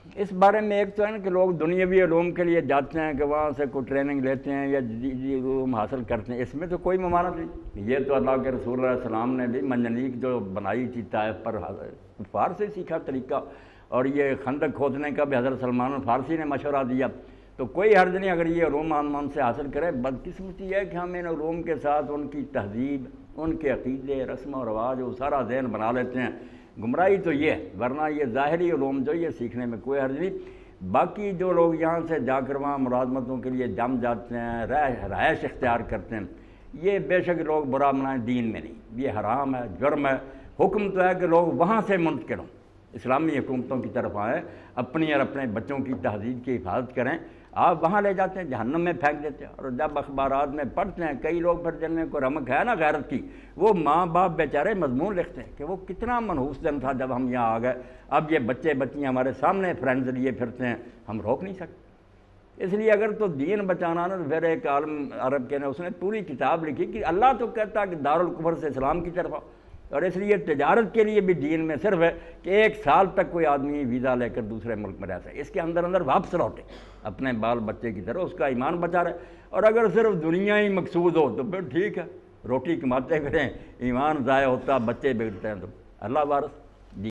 اس بارے میں ایک تو ہے نا کہ لوگ دنیاوی علوم کے لیے جاتے ہیں کہ وہاں سے کوئی ٹریننگ لیتے ہیں یا جدید علوم حاصل کرتے ہیں، اس میں تو کوئی ممانعت نہیں۔ یہ تو اللہ کے رسول علیہ السلام نے بھی منجنیق جو بنائی تھی طائف پر کفار سے سیکھا طریقہ، اور یہ خندق کھودنے کا بھی حضرت سلمان الفارسی نے مشورہ دیا، تو کوئی حرج نہیں اگر یہ علوم ان سے حاصل کرے۔ بدقسمتی ہے کہ ہم ان علوم کے ساتھ ان کی تہذیب، ان کے عقیدے، رسم و رواج وہ سارا ذہن بنا لیتے ہیں۔ گمراہی تو یہ ہے، ورنہ یہ ظاہری علوم جو یہ سیکھنے میں کوئی حرج نہیں۔ باقی جو لوگ یہاں سے جا کر وہاں ملازمتوں کے لیے جم جاتے ہیں، رہائش اختیار کرتے ہیں، یہ بے شک لوگ برا منائیں، دین میں نہیں، یہ حرام ہے، جرم ہے۔ حکم تو ہے کہ لوگ وہاں سے منتقل ہوں، اسلامی حکومتوں کی طرف آئیں، اپنی اور اپنے بچوں کی تہذیب کی حفاظت کریں۔ آپ وہاں لے جاتے ہیں، جہنم میں پھینک دیتے ہیں۔ اور جب اخبارات میں پڑھتے ہیں کئی لوگ پھر جن میں کوئی رمق ہے نا غیرت کی، وہ ماں باپ بیچارے مضمون لکھتے ہیں کہ وہ کتنا منحوس دن تھا جب ہم یہاں آ گئے، اب یہ بچے بچیاں ہمارے سامنے فرینڈز لیے پھرتے ہیں، ہم روک نہیں سکتے۔ اس لیے اگر تو دین بچانا نا، تو پھر ایک عالم عرب کے نے اس نے پوری کتاب لکھی کہ اللہ تو کہتا کہ دارالکفر سے اسلام کی طرف آؤ، اور اس لیے تجارت کے لیے بھی دین میں صرف ہے کہ 1 سال تک کوئی آدمی ویزا لے کر دوسرے ملک میں رہ سکے، اس کے اندر اندر واپس لوٹے اپنے بال بچے کی طرح، اس کا ایمان بچا رہے۔ اور اگر صرف دنیا ہی مقصود ہو تو پھر ٹھیک ہے، روٹی کماتے کریں، ایمان ضائع ہوتا، بچے بگڑتے ہیں تو اللہ وارث۔